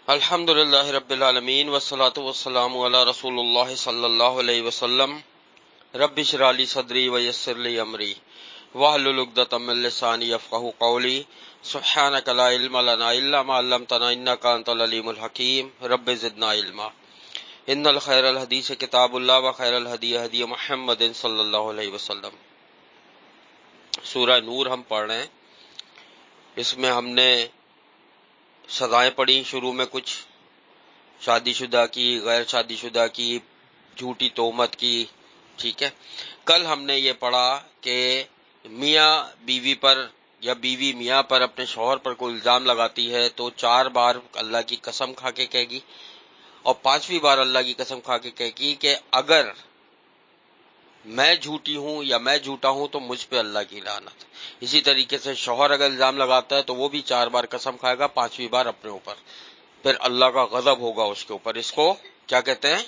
الحمد للہ رب العالمین والصلاة والسلام علی رسول اللہ صلی اللہ علیہ وسلم رب اشرح لی صدری ویسر لی امری واحلل عقدۃ من لسانی یفقہوا قولی سبحانک لا علم لنا الا ما علمتنا انک انت العلیم الحکیم رب زدنا علما ان الخیر الحدیث کتاب اللہ وخیر الہدی ہدی محمد صلی اللہ علیہ وسلم۔ سورہ نور ہم پڑھ رہے ہیں، اس میں ہم نے سزائیں پڑھی، شروع میں کچھ شادی شدہ کی، غیر شادی شدہ کی، جھوٹی تہمت کی، ٹھیک ہے۔ کل ہم نے یہ پڑھا کہ میاں بیوی پر یا بیوی میاں پر اپنے شوہر پر کوئی الزام لگاتی ہے تو 4 بار اللہ کی قسم کھا کے کہے گی، اور 5ویں بار اللہ کی قسم کھا کے کہے گی کہ اگر میں جھوٹی ہوں یا میں جھوٹا ہوں تو مجھ پہ اللہ کی لعنت۔ اسی طریقے سے شوہر اگر الزام لگاتا ہے تو وہ بھی 4 بار قسم کھائے گا، 5ویں بار اپنے اوپر، پھر اللہ کا غضب ہوگا اس کے اوپر۔ اس کو کیا کہتے ہیں؟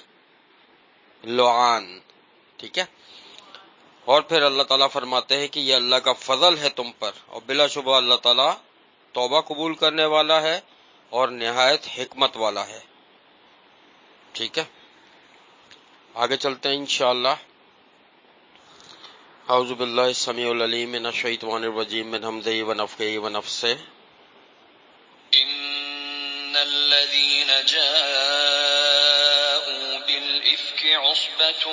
لعان، ٹھیک ہے۔ اور پھر اللہ تعالیٰ فرماتے ہیں کہ یہ اللہ کا فضل ہے تم پر، اور بلا شبہ اللہ تعالیٰ توبہ قبول کرنے والا ہے اور نہایت حکمت والا ہے، ٹھیک ہے۔ آگے چلتے ہیں انشاءاللہ۔ اعوذ باللہ السمیع العلیم من الشیطان الرجیم من ہمزہ ونفخہ ونفثہ۔ إن الذين جاءوا بالإفك عصبة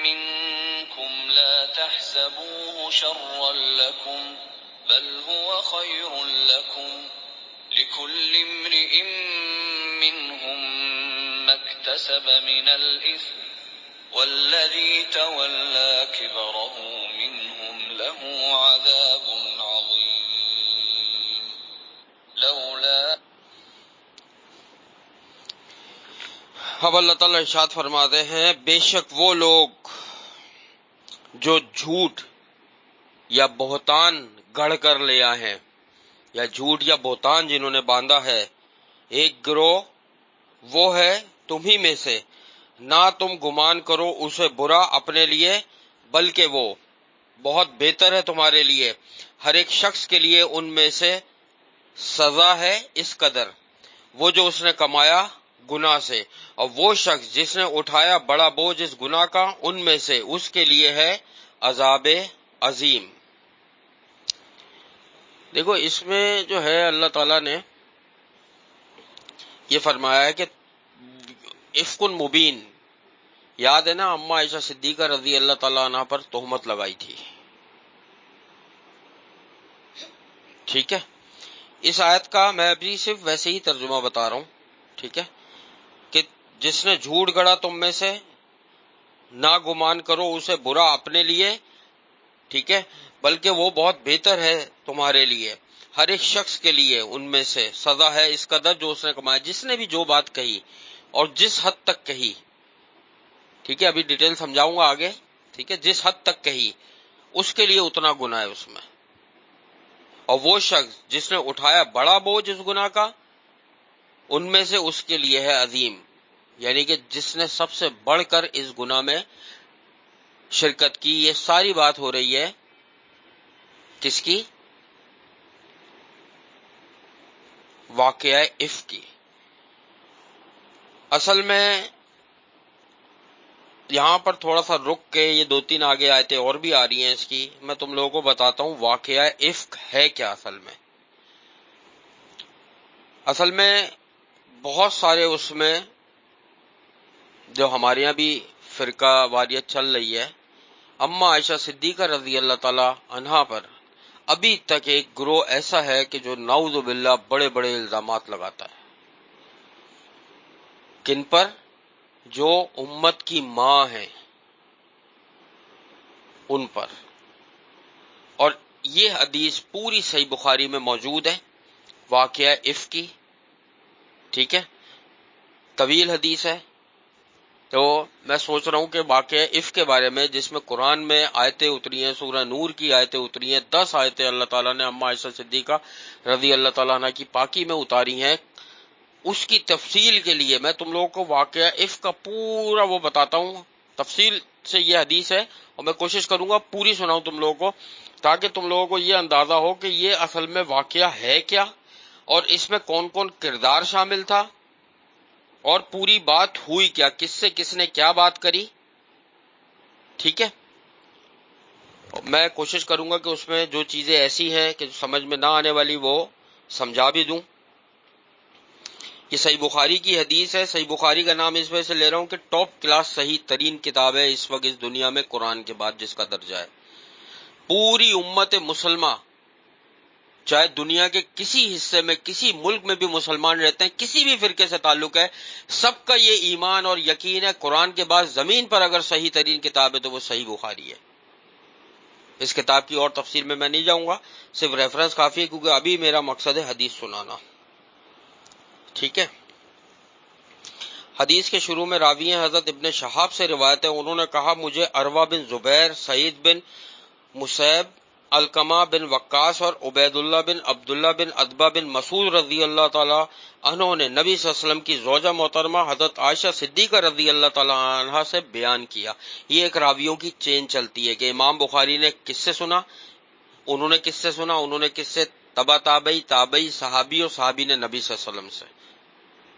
منكم لا تحسبوه شرا لكم بل هو خير لكم لكل امرئ منهم ما اكتسب من الإثم والذي تولى كبره منهم له عذاب عظيم لولا۔ اب اللہ تعالیٰ ارشاد فرماتے ہیں، بے شک وہ لوگ جو جھوٹ یا بہتان گڑھ کر لے آئے ہیں، یا جھوٹ یا بہتان جنہوں نے باندھا ہے، ایک گروہ وہ ہے تمہیں میں سے، نہ تم گمان کرو اسے برا اپنے لیے بلکہ وہ بہت بہتر ہے تمہارے لیے۔ ہر ایک شخص کے لیے ان میں سے سزا ہے اس قدر وہ جو اس نے کمایا گناہ سے، اور وہ شخص جس نے اٹھایا بڑا بوجھ اس گناہ کا، ان میں سے اس کے لیے ہے عذاب عظیم۔ دیکھو اس میں جو ہے اللہ تعالیٰ نے یہ فرمایا ہے کہ افق مبین، یاد ہے نا اماں عائشہ صدیقہ رضی اللہ تعالیٰ عنہ پر تہمت لگائی تھی، ٹھیک ہے۔ اس آیت کا میں بھی صرف ویسے ہی ترجمہ بتا رہا ہوں، ٹھیک ہے، کہ جس نے جھوٹ گڑا تم میں سے، نہ گمان کرو اسے برا اپنے لیے، ٹھیک ہے، بلکہ وہ بہت بہتر ہے تمہارے لیے۔ ہر ایک شخص کے لیے ان میں سے سزا ہے اس قدر جو اس نے کمایا، جس نے بھی جو بات کہی اور جس حد تک کہی، ٹھیک ہے، ابھی ڈیٹیل سمجھاؤں گا آگے، ٹھیک ہے، جس حد تک کہی اس کے لیے اتنا گناہ ہے اس میں، اور وہ شخص جس نے اٹھایا بڑا بوجھ اس گناہ کا، ان میں سے اس کے لیے ہے عظیم، یعنی کہ جس نے سب سے بڑھ کر اس گناہ میں شرکت کی۔ یہ ساری بات ہو رہی ہے کس کی؟ واقعہ افک کی۔ اصل میں یہاں پر تھوڑا سا رک کے یہ 2-3 آگے آیتیں اور بھی آ رہی ہیں اس کی، میں تم لوگوں کو بتاتا ہوں واقعہ افک ہے کیا۔ اصل میں بہت سارے اس میں جو ہمارے یہاں بھی فرقہ واریت چل رہی ہے، اماں عائشہ صدیقہ رضی اللہ تعالی عنہا پر ابھی تک ایک گروہ ایسا ہے کہ جو نعوذ باللہ بڑے بڑے الزامات لگاتا ہے۔ کن پر؟ جو امت کی ماں ہیں ان پر۔ اور یہ حدیث پوری صحیح بخاری میں موجود ہے، واقعہ افک کی، ٹھیک ہے، طویل حدیث ہے۔ تو میں سوچ رہا ہوں کہ واقعہ افک کے بارے میں، جس میں قرآن میں آیتیں اتری ہیں، سورہ نور کی آیتیں اتری ہیں، 10 آیتیں اللہ تعالیٰ نے اماں عائشہ صدیقہ رضی اللہ تعالیٰ عنہ کی پاکی میں اتاری ہیں، اس کی تفصیل کے لیے میں تم لوگوں کو واقعہ افک کا پورا وہ بتاتا ہوں، تفصیل سے یہ حدیث ہے، اور میں کوشش کروں گا پوری سناؤں تم لوگوں کو، تاکہ تم لوگوں کو یہ اندازہ ہو کہ یہ اصل میں واقعہ ہے کیا اور اس میں کون کون کردار شامل تھا اور پوری بات ہوئی کیا، کس سے کس نے کیا بات کری. ٹھیک ہے، میں کوشش کروں گا کہ اس میں جو چیزیں ایسی ہیں کہ سمجھ میں نہ آنے والی وہ سمجھا بھی دوں. یہ صحیح بخاری کی حدیث ہے. صحیح بخاری کا نام اس وجہ سے لے رہا ہوں کہ ٹاپ کلاس صحیح ترین کتاب ہے اس وقت اس دنیا میں قرآن کے بعد جس کا درجہ ہے. پوری امت مسلمہ چاہے دنیا کے کسی حصے میں کسی ملک میں بھی مسلمان رہتے ہیں، کسی بھی فرقے سے تعلق ہے، سب کا یہ ایمان اور یقین ہے قرآن کے بعد زمین پر اگر صحیح ترین کتاب ہے تو وہ صحیح بخاری ہے. اس کتاب کی اور تفصیل میں نہیں جاؤں گا، صرف ریفرنس کافی ہے کیونکہ ابھی میرا مقصد ہے حدیث سنانا. ٹھیک ہے، حدیث کے شروع میں راوی ہیں حضرت ابن شہاب سے روایت ہے، انہوں نے کہا مجھے عروہ بن زبیر، سعید بن مسیب، علقمہ بن وقاص اور عبید اللہ بن عبداللہ بن عتبہ بن مسعود رضی اللہ تعالی عنہ نے نبی صلی اللہ علیہ وسلم کی زوجہ محترمہ حضرت عائشہ صدیقہ رضی اللہ تعالی عنہا سے بیان کیا. یہ ایک راویوں کی چین چلتی ہے کہ امام بخاری نے کس سے سنا، انہوں نے کس سے سنا، انہوں نے کس سے، تبع تابعی، تابعی، صحابی اور صحابی نے نبی صلی اللہ علیہ وسلم سے.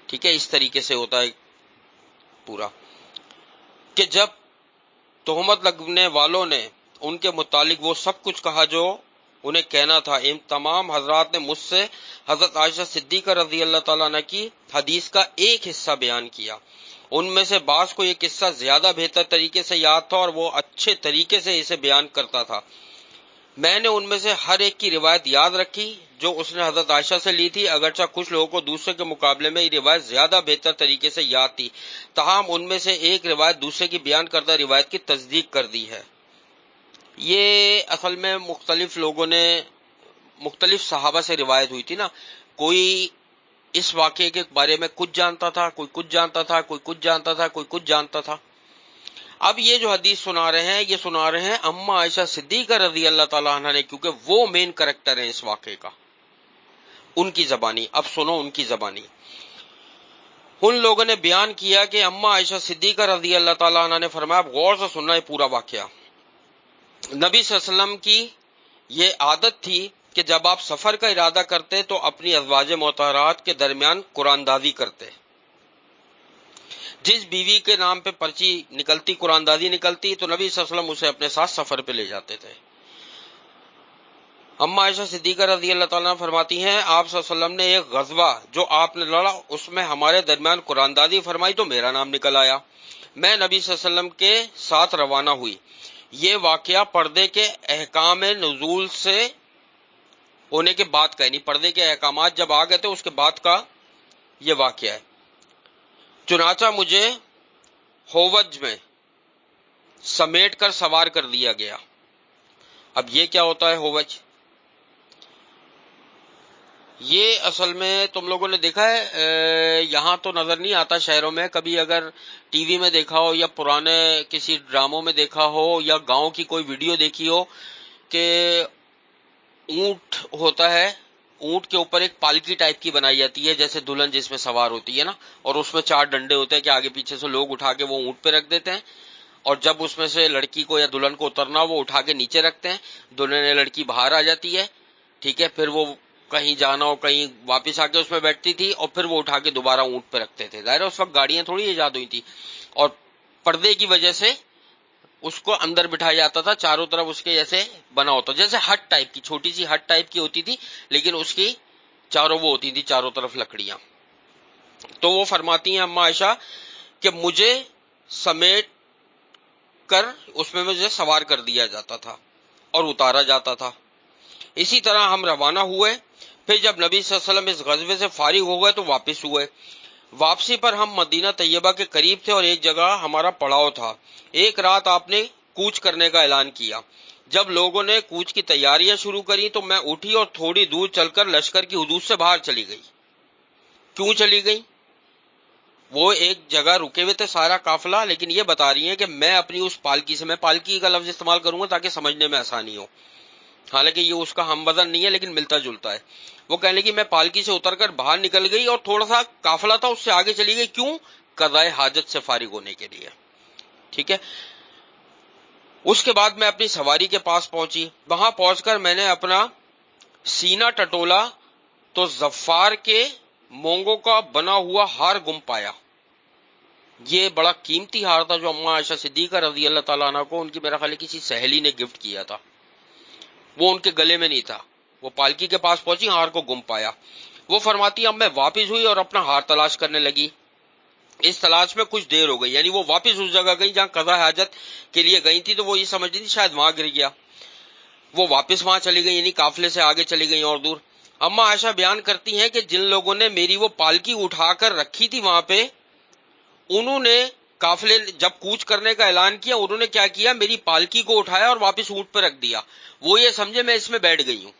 ٹھیک ہے، اس طریقے سے ہوتا ہے پورا کہ جب تہمت لگنے والوں نے ان کے متعلق وہ سب کچھ کہا جو انہیں کہنا تھا، ان تمام حضرات نے مجھ سے حضرت عائشہ صدیقہ رضی اللہ تعالیٰ عنہ کی حدیث کا ایک حصہ بیان کیا. ان میں سے بعض کو یہ قصہ زیادہ بہتر طریقے سے یاد تھا اور وہ اچھے طریقے سے اسے بیان کرتا تھا. میں نے ان میں سے ہر ایک کی روایت یاد رکھی جو اس نے حضرت عائشہ سے لی تھی، اگرچہ کچھ لوگوں کو دوسرے کے مقابلے میں یہ روایت زیادہ بہتر طریقے سے یاد تھی، تاہم ان میں سے ایک روایت دوسرے کی بیان کردہ روایت کی تصدیق کر دی ہے. یہ اصل میں مختلف لوگوں نے مختلف صحابہ سے روایت ہوئی تھی نا، کوئی اس واقعے کے بارے میں کچھ جانتا تھا، کوئی کچھ جانتا تھا، کوئی کچھ جانتا تھا، کوئی کچھ جانتا تھا. اب یہ جو حدیث سنا رہے ہیں یہ سنا رہے ہیں اما عائشہ صدیقہ رضی اللہ تعالیٰ عنہ نے، کیونکہ وہ مین کریکٹر ہیں اس واقعے کا. ان کی زبانی اب سنو، ان کی زبانی. ان لوگوں نے بیان کیا کہ اما عائشہ صدیقہ رضی اللہ تعالیٰ عنہ نے فرمایا، اب غور سے سننا ہے پورا واقعہ. نبی صلی اللہ علیہ وسلم کی یہ عادت تھی کہ جب آپ سفر کا ارادہ کرتے تو اپنی ازواج مطہرات کے درمیان قرآن دازی کرتے. جس بیوی کے نام پہ پرچی نکلتی، قرآن دازی نکلتی، تو نبی صلی اللہ علیہ وسلم اسے اپنے ساتھ سفر پہ لے جاتے تھے. اما عائشہ صدیقہ رضی اللہ تعالیٰ فرماتی ہیں آپ صلی اللہ علیہ وسلم نے ایک غزوہ جو آپ نے لڑا اس میں ہمارے درمیان قرآن دازی فرمائی تو میرا نام نکل آیا. میں نبی صلی اللہ علیہ وسلم کے ساتھ روانہ ہوئی. یہ واقعہ پردے کے احکام نزول سے ہونے کے بعد کا، یعنی پردے کے احکامات جب آ گئے تھے اس کے بعد کا یہ واقعہ ہے. چنانچہ مجھے ہووج میں سمیٹ کر سوار کر دیا گیا. اب یہ کیا ہوتا ہے ہووج؟ یہ اصل میں تم لوگوں نے دیکھا ہے، یہاں تو نظر نہیں آتا شہروں میں، کبھی اگر ٹی وی میں دیکھا ہو یا پرانے کسی ڈراموں میں دیکھا ہو یا گاؤں کی کوئی ویڈیو دیکھی ہو کہ اونٹ ہوتا ہے، اونٹ کے اوپر ایک پالکی ٹائپ کی بنائی جاتی ہے جیسے دلہن جس میں سوار ہوتی ہے نا، اور اس میں 4 ڈنڈے ہوتے ہیں کہ آگے پیچھے سے لوگ اٹھا کے وہ اونٹ پہ رکھ دیتے ہیں، اور جب اس میں سے لڑکی کو یا دلہن کو اترنا وہ اٹھا کے نیچے رکھتے ہیں، دلہن یا لڑکی باہر آ جاتی ہے. ٹھیک ہے، پھر وہ کہیں جانا ہو کہیں واپس آ کے اس میں بیٹھتی تھی اور پھر وہ اٹھا کے دوبارہ اونٹ پہ رکھتے تھے. ظاہر ہے اس وقت گاڑیاں تھوڑی ایجاد ہوئی تھی اور پردے کی وجہ سے اس کو اندر بٹھایا جاتا تھا، چاروں طرف اس کے جیسے بنا ہوتا، جیسے ہٹ ٹائپ کی، چھوٹی سی ہٹ ٹائپ کی ہوتی تھی لیکن اس کی چاروں وہ ہوتی تھی، چاروں طرف لکڑیاں. تو وہ فرماتی ہیں اما عائشہ کہ مجھے سمیٹ کر اس میں مجھے سوار کر دیا جاتا تھا اور اتارا جاتا تھا. اسی طرح ہم روانہ ہوئے. پھر جب نبی صلی اللہ علیہ وسلم اس غزوے سے فارغ ہو گئے تو واپس ہوئے. واپسی پر ہم مدینہ طیبہ کے قریب تھے اور ایک جگہ ہمارا پڑاؤ تھا. ایک رات آپ نے کوچ کرنے کا اعلان کیا. جب لوگوں نے کوچ کی تیاریاں شروع کری تو میں اٹھی اور تھوڑی دور چل کر لشکر کی حدود سے باہر چلی گئی. کیوں چلی گئی؟ وہ ایک جگہ رکے ہوئے تھے سارا قافلہ، لیکن یہ بتا رہی ہیں کہ میں اپنی اس پالکی سے، میں پالکی کا لفظ استعمال کروں گا تاکہ سمجھنے میں آسانی ہو، حالانکہ یہ اس کا ہم وزن نہیں ہے لیکن ملتا جلتا ہے. وہ کہنے لگی میں پالکی سے اتر کر باہر نکل گئی اور تھوڑا سا قافلہ تھا اس سے آگے چلی گئی. کیوں؟ قضائے حاجت سے فارغ ہونے کے لیے. ٹھیک ہے، اس کے بعد میں اپنی سواری کے پاس پہنچی. وہاں پہنچ کر میں نے اپنا سینہ ٹٹولا تو ظفار کے مونگوں کا بنا ہوا ہار گم پایا. یہ بڑا قیمتی ہار تھا جو اماں عائشہ صدیقہ رضی اللہ تعالیٰ عنہ کو ان کی میرا خیال ہے کسی سہیلی نے گفٹ کیا تھا. وہ ان کے گلے میں نہیں تھا. وہ پالکی کے پاس پہنچی، ہار کو گم پایا. وہ فرماتی اب میں واپس ہوئی اور اپنا ہار تلاش کرنے لگی. اس تلاش میں کچھ دیر ہو گئی، یعنی وہ واپس اس جگہ گئی جہاں قضاء حاجت کے لیے گئی تھی، تو وہ یہ سمجھ رہی تھی شاید وہاں گر گیا. وہ واپس وہاں چلی گئی، یعنی قافلے سے آگے چلی گئی اور دور. اماں عائشہ بیان کرتی ہیں کہ جن لوگوں نے میری وہ پالکی اٹھا کر رکھی تھی وہاں پہ، انہوں نے قافلے جب کوچ کرنے کا اعلان کیا، انہوں نے کیا کیا، میری پالکی کو اٹھایا اور واپس اونٹ پہ رکھ دیا. وہ یہ سمجھے میں اس میں بیٹھ گئی ہوں.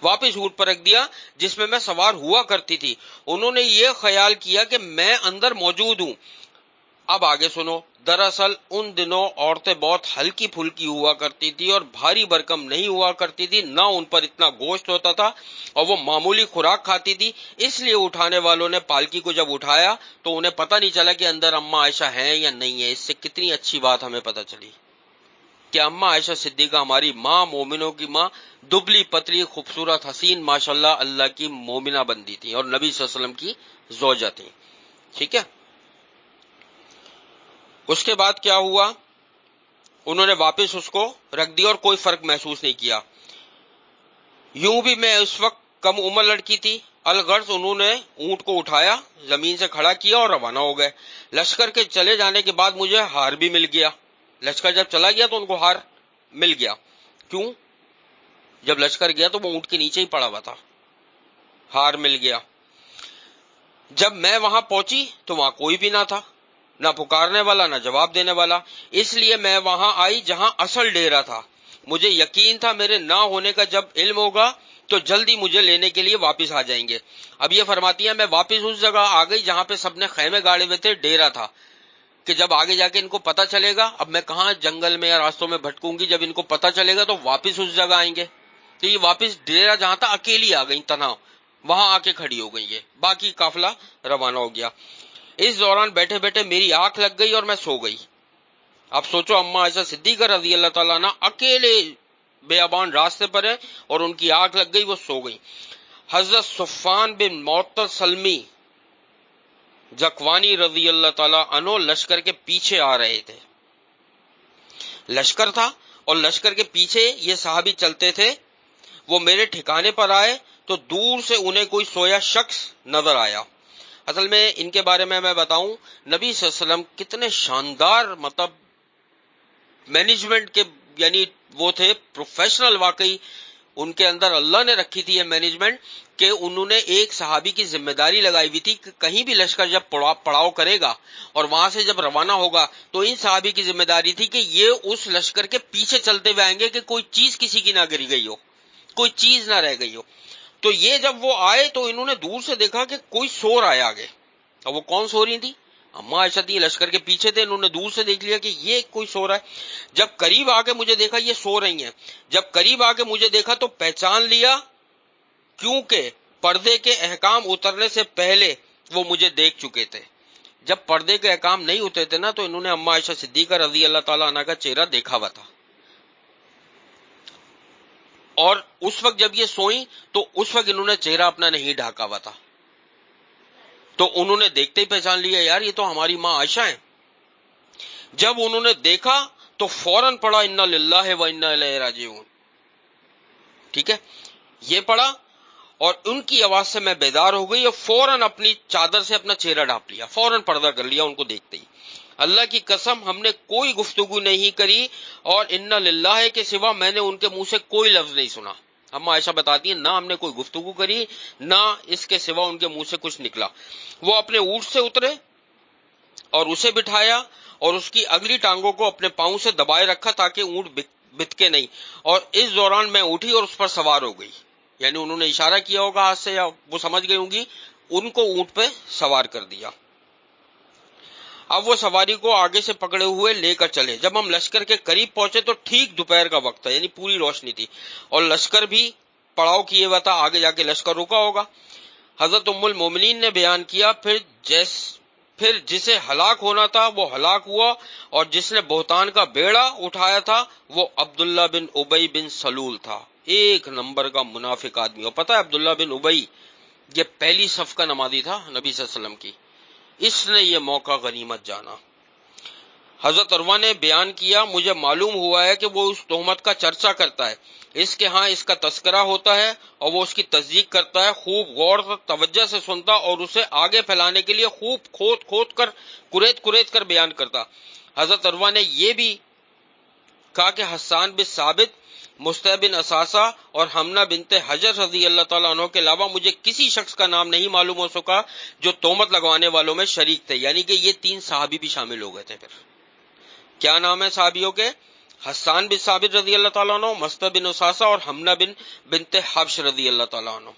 واپس اونٹ پر رکھ دیا جس میں سوار ہوا کرتی تھی. انہوں نے یہ خیال کیا کہ میں اندر موجود ہوں. اب آگے سنو. دراصل ان دنوں عورتیں بہت ہلکی پھلکی ہوا کرتی تھی اور بھاری برکم نہیں ہوا کرتی تھی، نہ ان پر اتنا گوشت ہوتا تھا اور وہ معمولی خوراک کھاتی تھی. اس لیے اٹھانے والوں نے پالکی کو جب اٹھایا تو انہیں پتہ نہیں چلا کہ اندر اماں عائشہ ہیں یا نہیں ہے. اس سے کتنی اچھی بات ہمیں پتہ چلی کہ اماں عائشہ صدیقہ ہماری ماں، مومنوں کی ماں، دبلی پتلی خوبصورت حسین ماشاءاللہ اللہ کی مومنہ بندی تھی اور نبی صلی اللہ علیہ وسلم کی زوجہ تھی. ٹھیک ہے. اس کے بعد کیا ہوا، انہوں نے واپس اس کو رکھ دیا اور کوئی فرق محسوس نہیں کیا. یوں بھی میں اس وقت کم عمر لڑکی تھی. الغرض انہوں نے اونٹ کو اٹھایا، زمین سے کھڑا کیا اور روانہ ہو گئے. لشکر کے چلے جانے کے بعد مجھے ہار بھی مل گیا. لشکر جب چلا گیا تو ان کو ہار مل گیا. کیوں؟ جب لشکر گیا تو وہ اونٹ کے نیچے ہی پڑا ہوا تھا، ہار مل گیا. جب میں وہاں پہنچی تو وہاں کوئی بھی نہ تھا، نہ پکارنے والا نہ جواب دینے والا. اس لیے میں وہاں آئی جہاں اصل ڈیرا تھا. مجھے یقین تھا میرے نہ ہونے کا جب علم ہوگا تو جلدی مجھے لینے کے لیے واپس آ جائیں گے. اب یہ فرماتی ہیں میں واپس اس جگہ آ گئی جہاں پہ سب نے خیمے گاڑے ہوئے تھے، ڈیرا تھا، کہ جب آگے جا کے ان کو پتا چلے گا، اب میں کہاں جنگل میں یا راستوں میں بھٹکوں گی، جب ان کو پتا چلے گا تو واپس اس جگہ آئیں گے. تو یہ واپس ڈیرا جہاں تھا اکیلی آ گئی، تنہا وہاں آ کے کھڑی ہو گئی. ہے باقی قافلہ روانہ ہو گیا. اس دوران بیٹھے بیٹھے میری آنکھ لگ گئی اور میں سو گئی. اب سوچو اماں عائشہ صدیقہ رضی اللہ تعالیٰ عنہ اکیلے بیابان راستے پر ہے اور ان کی آنکھ لگ گئی، وہ سو گئی. حضرت صفان بن معطل سلمی جکوانی رضی اللہ تعالیٰ عنہ لشکر کے پیچھے آ رہے تھے. لشکر تھا اور لشکر کے پیچھے یہ صحابی چلتے تھے. وہ میرے ٹھکانے پر آئے تو دور سے انہیں کوئی سویا شخص نظر آیا. اصل میں ان کے بارے میں بتاؤں، نبی صلی اللہ علیہ وسلم کتنے شاندار مطلب مینجمنٹ کے، یعنی وہ تھے پروفیشنل. واقعی ان کے اندر اللہ نے رکھی تھی یہ مینجمنٹ کہ انہوں نے ایک صحابی کی ذمہ داری لگائی ہوئی تھی کہ کہیں بھی لشکر جب پڑاؤ کرے گا اور وہاں سے جب روانہ ہوگا تو ان صحابی کی ذمہ داری تھی کہ یہ اس لشکر کے پیچھے چلتے ہوئے آئیں گے کہ کوئی چیز کسی کی نہ گری گئی ہو، کوئی چیز نہ رہ گئی ہو. تو یہ جب وہ آئے تو انہوں نے دور سے دیکھا کہ کوئی سو رہا ہے آگے. اور وہ کون سو رہی تھی؟ اماں عائشہ تھی، لشکر کے پیچھے تھے. انہوں نے دور سے دیکھ لیا کہ یہ کوئی سو رہا ہے. جب قریب آ کے مجھے دیکھا یہ سو رہی ہیں. جب قریب آ کے مجھے دیکھا تو پہچان لیا، کیونکہ پردے کے احکام اترنے سے پہلے وہ مجھے دیکھ چکے تھے. جب پردے کے احکام نہیں اترے تھے نا تو انہوں نے اماں عائشہ صدیقہ رضی اللہ تعالیٰ عنہ کا چہرہ دیکھا ہوا تھا. اور اس وقت جب یہ سوئیں تو اس وقت انہوں نے چہرہ اپنا نہیں ڈھاکا ہوا تھا. تو انہوں نے دیکھتے ہی پہچان لیا یار یہ تو ہماری ماں عائشہ ہیں. جب انہوں نے دیکھا تو فوراً پڑھا انا للہ و انا الیہ راجعون. ٹھیک ہے، یہ پڑھا اور ان کی آواز سے میں بیدار ہو گئی اور فوراً اپنی چادر سے اپنا چہرہ ڈھانپ لیا، فوراً پردہ کر لیا ان کو دیکھتے ہی. اللہ کی قسم ہم نے کوئی گفتگو نہیں کری اور انا للہ کے سوا میں نے ان کے منہ سے کوئی لفظ نہیں سنا. اما عائشہ بتاتی ہیں نہ ہم نے کوئی گفتگو کری نہ اس کے سوا ان کے منہ سے کچھ نکلا. وہ اپنے اونٹ سے اترے اور اسے بٹھایا اور اس کی اگلی ٹانگوں کو اپنے پاؤں سے دبائے رکھا تاکہ اونٹ بتکے نہیں. اور اس دوران میں اٹھی اور اس پر سوار ہو گئی. یعنی انہوں نے اشارہ کیا ہوگا ہاتھ سے یا وہ سمجھ گئی ہوں گی، ان کو اونٹ پہ سوار کر دیا. اب وہ سواری کو آگے سے پکڑے ہوئے لے کر چلے. جب ہم لشکر کے قریب پہنچے تو ٹھیک دوپہر کا وقت تھا، یعنی پوری روشنی تھی اور لشکر بھی پڑاؤ کیے ہوا تھا. آگے جا کے لشکر رکا ہوگا. حضرت ام المومنین نے بیان کیا پھر جسے ہلاک ہونا تھا وہ ہلاک ہوا اور جس نے بہتان کا بیڑا اٹھایا تھا وہ عبداللہ بن ابی بن سلول تھا. ایک نمبر کا منافق آدمی. اور پتہ ہے عبداللہ بن ابی یہ پہلی صف کا نمازی تھا نبی صلی اللہ علیہ وسلم کی. اس نے یہ موقع غنیمت جانا. حضرت عروہ نے بیان کیا مجھے معلوم ہوا ہے کہ وہ اس تہمت کا چرچا کرتا ہے، اس کے ہاں اس کا تذکرہ ہوتا ہے اور وہ اس کی تصدیق کرتا ہے، خوب غور و توجہ سے سنتا اور اسے آگے پھیلانے کے لیے خوب کھود کر کریت کر بیان کرتا. حضرت عروہ نے یہ بھی کہا کہ حسان بن ثابت، مستح بن اساسہ اور حمنہ بنت حجر رضی اللہ تعالیٰ عنہ کے علاوہ مجھے کسی شخص کا نام نہیں معلوم ہو سکا جو تہمت لگوانے والوں میں شریک تھے. یعنی کہ یہ 3 صحابی بھی شامل ہو گئے تھے. پھر کیا نام ہے صحابیوں کے؟ حسان بن ثابت رضی اللہ تعالیٰ عنہ، مستح بن اساسہ اور حمنہ بنت حبش رضی اللہ تعالیٰ عنہ.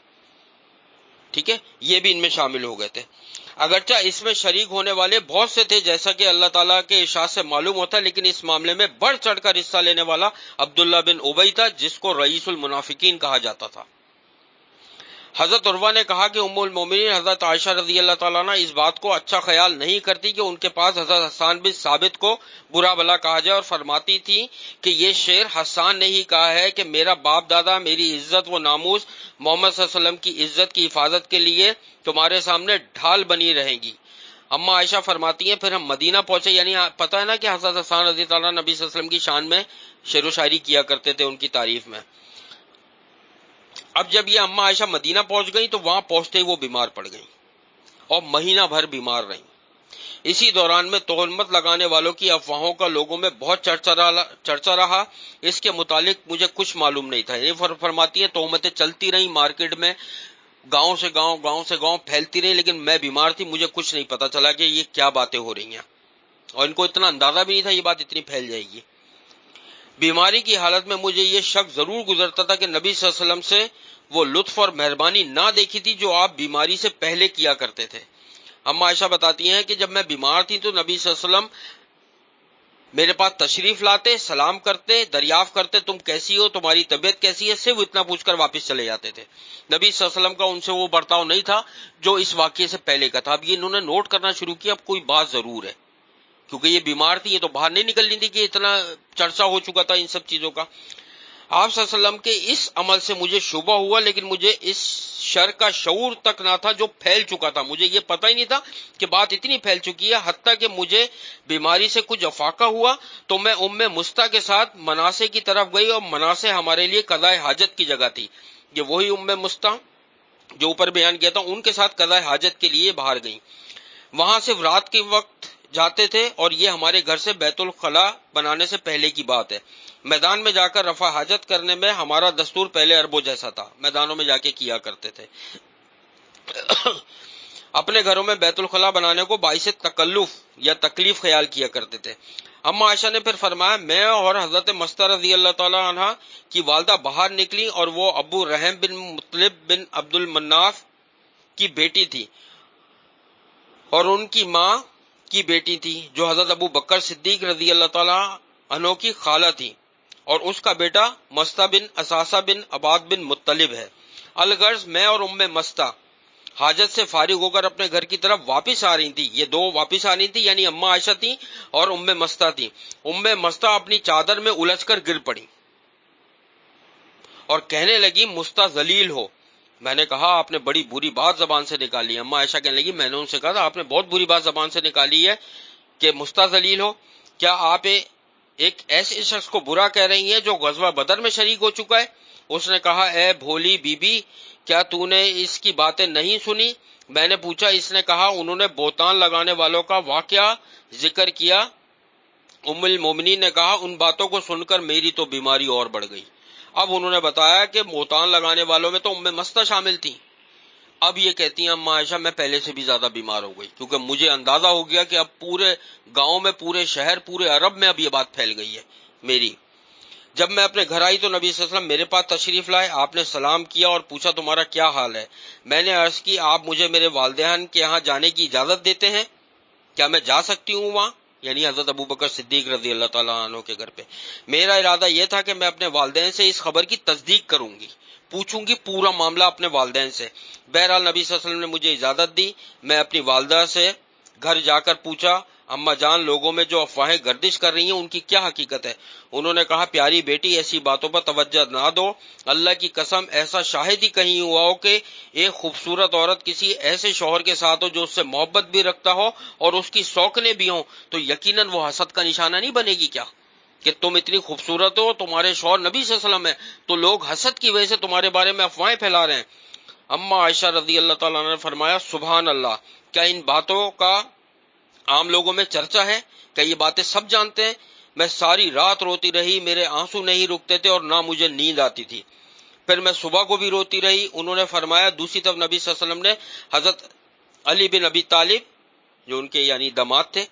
ٹھیک ہے، یہ بھی ان میں شامل ہو گئے تھے. اگرچہ اس میں شریک ہونے والے بہت سے تھے جیسا کہ اللہ تعالیٰ کے ارشاد سے معلوم ہوتا ہے، لیکن اس معاملے میں بڑھ چڑھ کر حصہ لینے والا عبداللہ بن ابی تھا جس کو رئیس المنافقین کہا جاتا تھا. حضرت عروہ نے کہا کہ ام المومنین حضرت عائشہ رضی اللہ تعالیٰ عنہ اس بات کو اچھا خیال نہیں کرتی کہ ان کے پاس حضرت حسان بن ثابت کو برا بھلا کہا جائے، اور فرماتی تھی کہ یہ شعر حسان نے ہی کہا ہے کہ میرا باپ دادا میری عزت و ناموس محمد صلی اللہ علیہ وسلم کی عزت کی حفاظت کے لیے تمہارے سامنے ڈھال بنی رہیں گی. اما عائشہ فرماتی ہیں پھر ہم مدینہ پہنچے. یعنی پتہ ہے نا کہ حضرت حسان رضی اللہ عنہ نبی صلی اللہ علیہ وسلم کی شان میں شعر و شاعری کیا کرتے تھے ان کی تعریف میں. اب جب یہ اما عائشہ مدینہ پہنچ گئیں تو وہاں پہنچتے ہی وہ بیمار پڑ گئیں اور مہینہ بھر بیمار رہیں. اسی دوران میں تہمت لگانے والوں کی افواہوں کا لوگوں میں بہت چرچا رہا. اس کے متعلق مجھے کچھ معلوم نہیں تھا. یہ فرماتی ہیں تہمتیں چلتی رہیں مارکیٹ میں، گاؤں سے گاؤں پھیلتی رہی، لیکن میں بیمار تھی، مجھے کچھ نہیں پتا چلا کہ یہ کیا باتیں ہو رہی ہیں، اور ان کو اتنا اندازہ بھی نہیں تھا یہ بات اتنی پھیل جائے گی. بیماری کی حالت میں مجھے یہ شک ضرور گزرتا تھا کہ نبی صلی اللہ علیہ وسلم سے وہ لطف اور مہربانی نہ دیکھی تھی جو آپ بیماری سے پہلے کیا کرتے تھے. اما عائشہ بتاتی ہیں کہ جب میں بیمار تھی تو نبی صلی اللہ علیہ وسلم میرے پاس تشریف لاتے، سلام کرتے، دریافت کرتے تم کیسی ہو، تمہاری طبیعت کیسی ہے، صرف اتنا پوچھ کر واپس چلے جاتے تھے. نبی صلی اللہ علیہ وسلم کا ان سے وہ برتاؤ نہیں تھا جو اس واقعے سے پہلے کا تھا. اب یہ انہوں نے نوٹ کرنا شروع کیا اب کوئی بات ضرور ہے، کیونکہ یہ بیمار تھی، یہ تو باہر نہیں نکلنی تھی کہ اتنا چرچا ہو چکا تھا ان سب چیزوں کا. آپ صلی اللہ علیہ وسلم کے اس عمل سے مجھے شبہ ہوا، لیکن مجھے اس شر کا شعور تک نہ تھا جو پھیل چکا تھا. مجھے یہ پتہ ہی نہیں تھا کہ بات اتنی پھیل چکی ہے. حتیٰ کہ مجھے بیماری سے کچھ افاقہ ہوا تو میں ام مستہ کے ساتھ مناسے کی طرف گئی، اور مناسے ہمارے لیے قضاء حاجت کی جگہ تھی. یہ وہی ام مستہ جو اوپر بیان کیا تھا، ان کے ساتھ قضاء حاجت کے لیے باہر گئیں. وہاں صرف رات کے وقت جاتے تھے، اور یہ ہمارے گھر سے بیت الخلاء بنانے سے پہلے کی بات ہے. میدان میں جا کر رفع حاجت کرنے میں ہمارا دستور پہلے عربوں جیسا تھا، میدانوں میں جا کے کیا کرتے تھے. اپنے گھروں میں بیت الخلاء بنانے کو باعث تکلف یا تکلیف خیال کیا کرتے تھے. اما عائشہ نے پھر فرمایا میں اور حضرت مستہ رضی اللہ تعالی عنہ کی والدہ باہر نکلی، اور وہ ابو رحم بن مطلب بن عبد المناف کی بیٹی تھی اور ان کی ماں کی بیٹی تھی جو حضرت ابو بکر صدیق رضی اللہ تعالی عنہ کی خالہ تھی، اور اس کا بیٹا مستہ بن اساسہ بن عباد بن مطلب ہے. الغرض میں اور ام مستہ حاجت سے فارغ ہو کر اپنے گھر کی طرف واپس آ رہی تھی. یہ 2 واپس آ رہی تھی، یعنی اما عائشہ تھی اور ام مستہ تھی. ام مستہ اپنی چادر میں الجھ کر گر پڑی اور کہنے لگی مستہ ذلیل ہو. میں نے کہا آپ نے بڑی بری بات زبان سے نکالی. اما عائشہ کہنے لگی میں نے ان سے کہا تھا آپ نے بہت بری بات زبان سے نکالی ہے کہ مستہ ذلیل ہو. کیا آپ ایک ایسے شخص کو برا کہہ رہی ہیں جو غزوہ بدر میں شریک ہو چکا ہے؟ اس نے کہا اے بھولی بی بی، کیا تو نے اس کی باتیں نہیں سنی؟ میں نے پوچھا. اس نے کہا انہوں نے بہتان لگانے والوں کا واقعہ ذکر کیا. ام المومنین نے کہا ان باتوں کو سن کر میری تو بیماری اور بڑھ گئی. اب انہوں نے بتایا کہ بہتان لگانے والوں میں تو ام مستہ شامل تھی. اب یہ کہتی ہیں اما عائشہ میں پہلے سے بھی زیادہ بیمار ہو گئی، کیونکہ مجھے اندازہ ہو گیا کہ اب پورے گاؤں میں، پورے شہر، پورے عرب میں اب یہ بات پھیل گئی ہے میری. جب میں اپنے گھر آئی تو نبی صلی اللہ علیہ وسلم میرے پاس تشریف لائے. آپ نے سلام کیا اور پوچھا تمہارا کیا حال ہے؟ میں نے عرض کی آپ مجھے میرے والدین کے یہاں جانے کی اجازت دیتے ہیں؟ کیا میں جا سکتی ہوں وہاں؟ یعنی حضرت ابو بکر صدیق رضی اللہ تعالیٰ عنہ کے گھر پہ. میرا ارادہ یہ تھا کہ میں اپنے والدین سے اس خبر کی تصدیق کروں گی، پوچھوں گی پورا معاملہ اپنے والدین سے. بہرحال نبی صلی اللہ علیہ وسلم نے مجھے اجازت دی. میں اپنی والدہ سے گھر جا کر پوچھا اما جان لوگوں میں جو افواہیں گردش کر رہی ہیں ان کی کیا حقیقت ہے؟ انہوں نے کہا پیاری بیٹی ایسی باتوں پر توجہ نہ دو، اللہ کی قسم ایسا شاہد ہی کہیں ہوا ہو کہ ایک خوبصورت عورت کسی ایسے شوہر کے ساتھ ہو جو اس سے محبت بھی رکھتا ہو اور اس کی شوقیں بھی ہوں تو یقیناً وہ حسد کا نشانہ نہیں بنے گی کیا کہ تم اتنی خوبصورت ہو، تمہارے شوہر نبی صلی اللہ علیہ وسلم ہے تو لوگ حسد کی وجہ سے تمہارے بارے میں افواہیں پھیلا رہے ہیں۔ اما عائشہ رضی اللہ تعالیٰ عنہ نے فرمایا سبحان اللہ، کیا ان باتوں کا عام لوگوں میں چرچا ہے؟ کیا یہ باتیں سب جانتے ہیں؟ میں ساری رات روتی رہی، میرے آنسو نہیں رکتے تھے اور نہ مجھے نیند آتی تھی، پھر میں صبح کو بھی روتی رہی۔ انہوں نے فرمایا دوسری طرف نبی صلی اللہ علیہ وسلم نے حضرت علی بن ابی طالب جو ان کے یعنی داماد تھے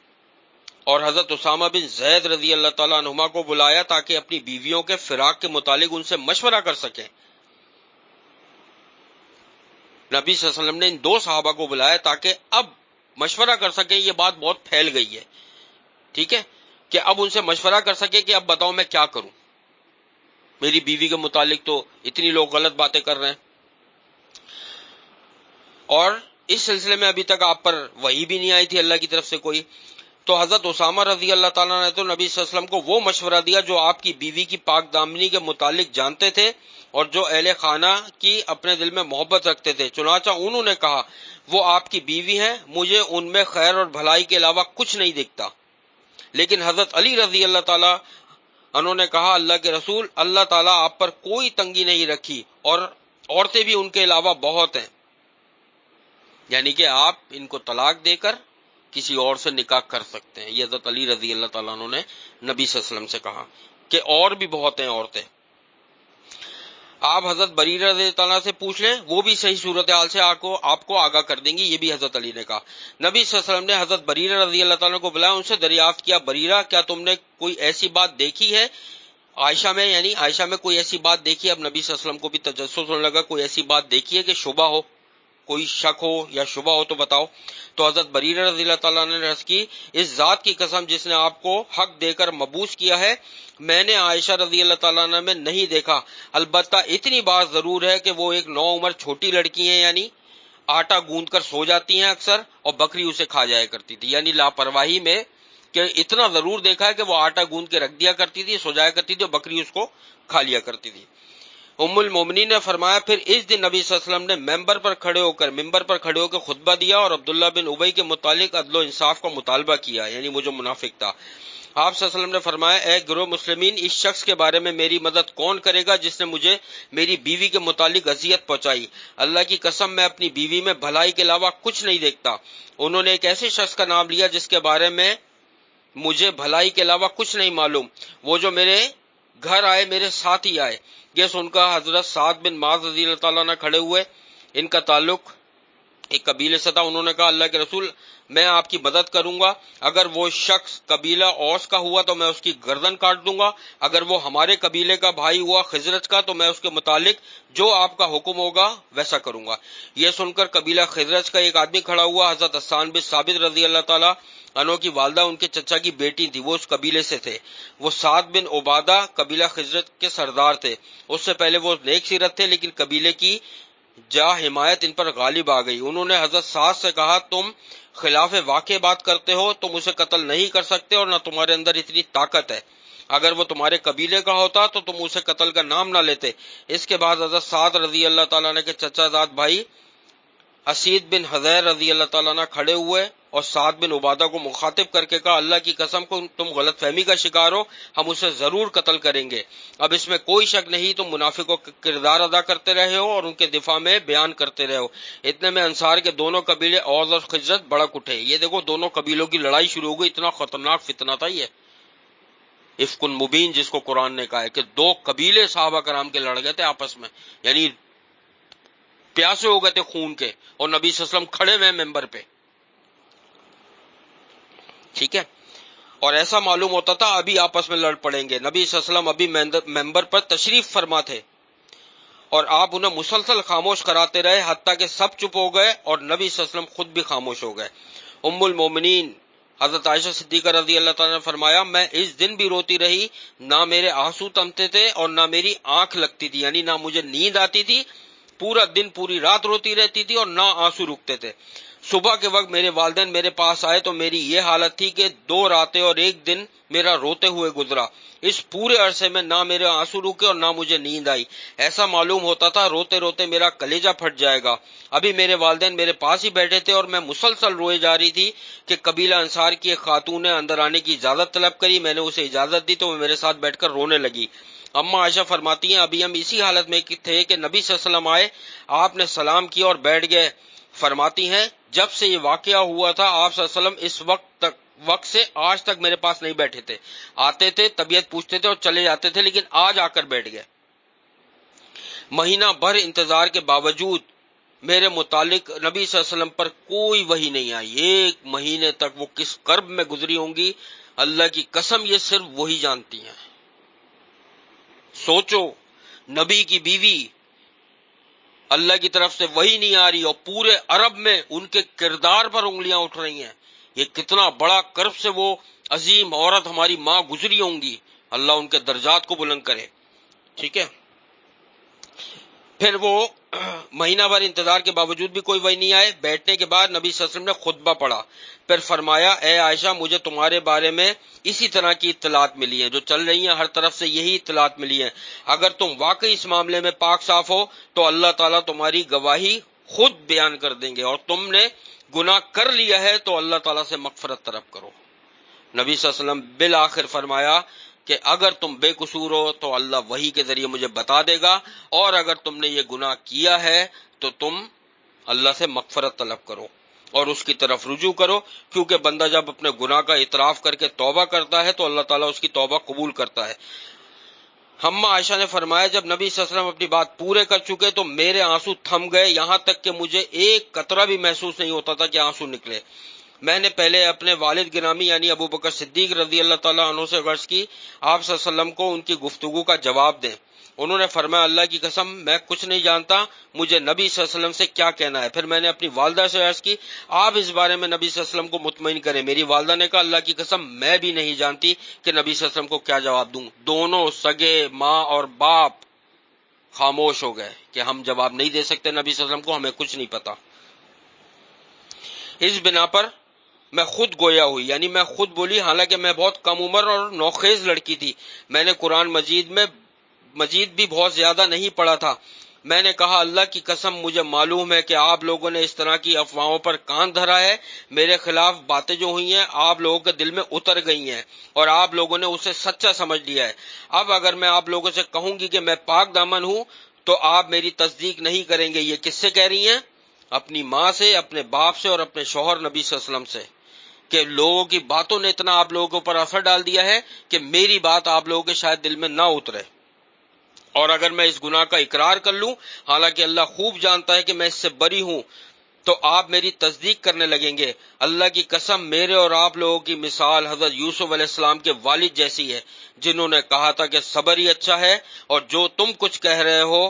اور حضرت اسامہ بن زید رضی اللہ تعالیٰ عنہما کو بلایا تاکہ اپنی بیویوں کے فراق کے متعلق ان سے مشورہ کر سکیں۔ نبی صلی اللہ علیہ وسلم نے ان دو صحابہ کو بلایا تاکہ اب مشورہ کر سکیں، یہ بات بہت پھیل گئی ہے، ٹھیک ہے، کہ اب ان سے مشورہ کر سکے کہ اب بتاؤ میں کیا کروں، میری بیوی کے متعلق تو اتنی لوگ غلط باتیں کر رہے ہیں، اور اس سلسلے میں ابھی تک آپ پر وحی بھی نہیں آئی تھی اللہ کی طرف سے کوئی۔ تو حضرت اسامہ رضی اللہ تعالیٰ نے تو نبی صلی اللہ علیہ وسلم کو وہ مشورہ دیا جو آپ کی بیوی کی پاک دامنی کے متعلق جانتے تھے اور جو اہل خانہ کی اپنے دل میں محبت رکھتے تھے۔ چنانچہ انہوں نے کہا وہ آپ کی بیوی ہیں، مجھے ان میں خیر اور بھلائی کے علاوہ کچھ نہیں دکھتا۔ لیکن حضرت علی رضی اللہ تعالیٰ انہوں نے کہا اللہ کے رسول، اللہ تعالیٰ آپ پر کوئی تنگی نہیں رکھی اور عورتیں بھی ان کے علاوہ بہت ہیں، یعنی کہ آپ ان کو طلاق دے کر کسی اور سے نکاح کر سکتے ہیں۔ یہ حضرت علی رضی اللہ تعالیٰ عنہ نے نبی صلی اللہ علیہ وسلم سے کہا کہ اور بھی بہت ہیں عورتیں، آپ حضرت بریرہ رضی اللہ تعالیٰ سے پوچھ لیں، وہ بھی صحیح صورتحال سے آپ کو آگاہ کر دیں گی۔ یہ بھی حضرت علی نے کہا۔ نبی صلی اللہ علیہ وسلم نے حضرت بریرہ رضی اللہ تعالیٰ کو بلایا، ان سے دریافت کیا بریرہ کیا تم نے کوئی ایسی بات دیکھی ہے عائشہ میں، یعنی عائشہ میں کوئی ایسی بات دیکھی ہے؟ اب نبی صلی اللہ علیہ وسلم کو بھی تجسس ہونے لگا، کوئی ایسی بات دیکھی ہے کہ شبہ ہو، کوئی شک ہو یا شبہ ہو تو بتاؤ۔ تو حضرت بریرہ رضی اللہ تعالیٰ نے عرض کی اس ذات کی قسم جس نے آپ کو حق دے کر مبعوث کیا ہے، میں نے عائشہ رضی اللہ تعالیٰ عنہ میں نہیں دیکھا، البتہ اتنی بات ضرور ہے کہ وہ ایک نو عمر چھوٹی لڑکی ہیں، یعنی آٹا گوندھ کر سو جاتی ہیں اکثر اور بکری اسے کھا جایا کرتی تھی، یعنی لاپرواہی میں کہ اتنا ضرور دیکھا ہے کہ وہ آٹا گوندھ کے رکھ دیا کرتی تھی، سو جایا کرتی تھی اور بکری اس کو کھا لیا کرتی تھی۔ ام المومنین نے فرمایا پھر اس دن نبی صلی اللہ علیہ وسلم نے ممبر پر کھڑے ہو کر خطبہ دیا اور عبداللہ بن ابی کے متعلق عدل و انصاف کا مطالبہ کیا، یعنی وہ جو منافق تھا۔ آپ صلی اللہ علیہ وسلم نے فرمایا اے گروہ مسلمین، اس شخص کے بارے میں میری مدد کون کرے گا جس نے مجھے میری بیوی کے متعلق اذیت پہنچائی؟ اللہ کی قسم میں اپنی بیوی میں بھلائی کے علاوہ کچھ نہیں دیکھتا۔ انہوں نے ایک ایسے شخص کا نام لیا جس کے بارے میں مجھے بھلائی کے علاوہ کچھ نہیں معلوم، وہ جو میرے گھر آئے میرے ساتھ ہی آئے۔ یہ سن کر حضرت سعد بن معاذ رضی اللہ تعالیٰ نے کھڑے ہوئے، ان کا تعلق ایک قبیلے سے تھا۔ انہوں نے کہا اللہ کے رسول میں آپ کی مدد کروں گا، اگر وہ شخص قبیلہ اوس کا ہوا تو میں اس کی گردن کاٹ دوں گا، اگر وہ ہمارے قبیلے کا بھائی ہوا خزرج کا تو میں اس کے متعلق جو آپ کا حکم ہوگا ویسا کروں گا۔ یہ سن کر قبیلہ خزرج کا ایک آدمی کھڑا ہوا، حضرت حسان بن ثابت رضی اللہ تعالیٰ انہوں کی والدہ ان کے چچا کی بیٹی تھی، وہ اس قبیلے سے تھے۔ وہ سعد بن عبادہ قبیلہ خزرج کے سردار تھے، اس سے پہلے وہ نیک سیرت تھے لیکن قبیلے کی جا حمایت ان پر غالب آ گئی۔ انہوں نے حضرت سعد سے کہا تم خلاف واقع بات کرتے ہو، تم اسے قتل نہیں کر سکتے اور نہ تمہارے اندر اتنی طاقت ہے، اگر وہ تمہارے قبیلے کا ہوتا تو تم اسے قتل کا نام نہ لیتے۔ اس کے بعد حضرت سعد رضی اللہ تعالیٰ نے کے چچا زاد بھائی اسید بن حضیر رضی اللہ تعالیٰ نے کھڑے ہوئے اور سعد بن عبادہ کو مخاطب کر کے کہا اللہ کی قسم کو تم غلط فہمی کا شکار ہو، ہم اسے ضرور قتل کریں گے۔ اب اس میں کوئی شک نہیں تم منافقوں کا کردار ادا کرتے رہے ہو اور ان کے دفاع میں بیان کرتے رہے ہو۔ اتنے میں انصار کے دونوں قبیلے اوس اور خزرج بڑک اٹھے۔ یہ دیکھو دونوں قبیلوں کی لڑائی شروع ہو گئی، اتنا خطرناک فتنہ تھا یہ افک مبین جس کو قرآن نے کہا ہے کہ دو قبیلے صحابہ کرام کے لڑ گئے تھے آپس میں، یعنی پیاسے ہو گئے تھے خون کے، اور نبی صلی اللہ علیہ وسلم کھڑے ہوئے ممبر پہ، ٹھیک ہے، اور ایسا معلوم ہوتا تھا ابھی آپس میں لڑ پڑیں گے۔ نبی صلی اللہ علیہ وسلم ابھی ممبر پر تشریف فرما تھے اور آپ انہیں مسلسل خاموش کراتے رہے حتیٰ کہ سب چپ ہو گئے اور نبی صلی اللہ علیہ وسلم خود بھی خاموش ہو گئے۔ ام المومنین حضرت عائشہ صدیقہ رضی اللہ تعالیٰ نے فرمایا میں اس دن بھی روتی رہی، نہ میرے آنسو تمتے تھے اور نہ میری آنکھ لگتی تھی، یعنی نہ مجھے نیند آتی تھی، پورا دن پوری رات روتی رہتی تھی اور نہ آنسو رکتے تھے۔ صبح کے وقت میرے والدین میرے پاس آئے تو میری یہ حالت تھی کہ 2 راتیں اور 1 دن میرا روتے ہوئے گزرا۔ اس پورے عرصے میں نہ میرے آنسو رکے اور نہ مجھے نیند آئی۔ ایسا معلوم ہوتا تھا روتے روتے میرا کلیجہ پھٹ جائے گا۔ ابھی میرے والدین میرے پاس ہی بیٹھے تھے اور میں مسلسل روئے جا رہی تھی کہ قبیلہ انصار کی ایک خاتون نے اندر آنے کی اجازت طلب کری۔ میں نے اسے اجازت دی تو وہ میرے ساتھ بیٹھ کر رونے لگی۔ اما عائشہ فرماتی ہیں ابھی ہم اسی حالت میں تھے کہ نبی صلی اللہ علیہ وسلم آئے، آپ نے سلام کیا اور بیٹھ گئے۔ فرماتی ہیں جب سے یہ واقعہ ہوا تھا آپ صلی اللہ علیہ وسلم اس وقت سے آج تک میرے پاس نہیں بیٹھے تھے۔ آتے تھے، طبیعت پوچھتے تھے اور چلے جاتے تھے، لیکن آج آ کر بیٹھ گئے۔ مہینہ بھر انتظار کے باوجود میرے متعلق نبی صلی اللہ علیہ وسلم پر کوئی وحی نہیں آئی۔ 1 مہینے تک وہ کس کرب میں گزری ہوں گی، اللہ کی قسم یہ صرف وہی جانتی ہیں۔ سوچو، نبی کی بیوی، اللہ کی طرف سے وحی نہیں آ رہی اور پورے عرب میں ان کے کردار پر انگلیاں اٹھ رہی ہیں۔ یہ کتنا بڑا کرب سے وہ عظیم عورت ہماری ماں گزری ہوں گی، اللہ ان کے درجات کو بلند کرے۔ ٹھیک ہے، پھر وہ مہینہ بھر انتظار کے باوجود بھی کوئی وحی نہیں آئے۔ بیٹھنے کے بعد نبی صلی اللہ علیہ وسلم نے خطبہ پڑھا، پھر فرمایا اے عائشہ مجھے تمہارے بارے میں اسی طرح کی اطلاعات ملی ہیں جو چل رہی ہیں، ہر طرف سے یہی اطلاعات ملی ہیں۔ اگر تم واقعی اس معاملے میں پاک صاف ہو تو اللہ تعالیٰ تمہاری گواہی خود بیان کر دیں گے، اور تم نے گناہ کر لیا ہے تو اللہ تعالیٰ سے مغفرت طلب کرو۔ نبی صلی اللہ علیہ وسلم بالآخر فرمایا کہ اگر تم بے قصور ہو تو اللہ وحی کے ذریعے مجھے بتا دے گا، اور اگر تم نے یہ گناہ کیا ہے تو تم اللہ سے مغفرت طلب کرو اور اس کی طرف رجوع کرو، کیونکہ بندہ جب اپنے گناہ کا اعتراف کر کے توبہ کرتا ہے تو اللہ تعالیٰ اس کی توبہ قبول کرتا ہے۔ ہمّا عائشہ نے فرمایا جب نبی صلی اللہ علیہ وسلم اپنی بات پورے کر چکے تو میرے آنسو تھم گئے، یہاں تک کہ مجھے ایک قطرہ بھی محسوس نہیں ہوتا تھا کہ آنسو نکلے۔ میں نے پہلے اپنے والد گرامی یعنی ابو بکر صدیق رضی اللہ تعالیٰ عنہ سے عرض کی آپ صلی اللہ علیہ وسلم کو ان کی گفتگو کا جواب دیں۔ انہوں نے فرمایا اللہ کی قسم میں کچھ نہیں جانتا، مجھے نبی صلی اللہ علیہ وسلم سے کیا کہنا ہے۔ پھر میں نے اپنی والدہ سے عرض کی آپ اس بارے میں نبی صلی اللہ علیہ وسلم کو مطمئن کریں۔ میری والدہ نے کہا اللہ کی قسم میں بھی نہیں جانتی کہ نبی صلی اللہ علیہ وسلم کو کیا جواب دوں۔ دونوں سگے ماں اور باپ خاموش ہو گئے کہ ہم جواب نہیں دے سکتے نبی صلی اللہ علیہ وسلم کو، ہمیں کچھ نہیں پتا۔ اس بنا پر میں خود گویا ہوئی، یعنی میں خود بولی، حالانکہ میں بہت کم عمر اور نوخیز لڑکی تھی، میں نے قرآن مجید بھی بہت زیادہ نہیں پڑھا تھا۔ میں نے کہا اللہ کی قسم مجھے معلوم ہے کہ آپ لوگوں نے اس طرح کی افواہوں پر کان دھرا ہے، میرے خلاف باتیں جو ہوئی ہیں آپ لوگوں کے دل میں اتر گئی ہیں اور آپ لوگوں نے اسے سچا سمجھ لیا ہے۔ اب اگر میں آپ لوگوں سے کہوں گی کہ میں پاک دامن ہوں تو آپ میری تصدیق نہیں کریں گے۔ یہ کس سے کہہ رہی ہیں؟ اپنی ماں سے، اپنے باپ سے اور اپنے شوہر نبی صلی اللہ علیہ وسلم سے، کہ لوگوں کی باتوں نے اتنا آپ لوگوں پر اثر ڈال دیا ہے کہ میری بات آپ لوگوں کے شاید دل میں نہ اترے، اور اگر میں اس گناہ کا اقرار کر لوں حالانکہ اللہ خوب جانتا ہے کہ میں اس سے بری ہوں تو آپ میری تصدیق کرنے لگیں گے۔ اللہ کی قسم میرے اور آپ لوگوں کی مثال حضرت یوسف علیہ السلام کے والد جیسی ہے، جنہوں نے کہا تھا کہ صبر ہی اچھا ہے، اور جو تم کچھ کہہ رہے ہو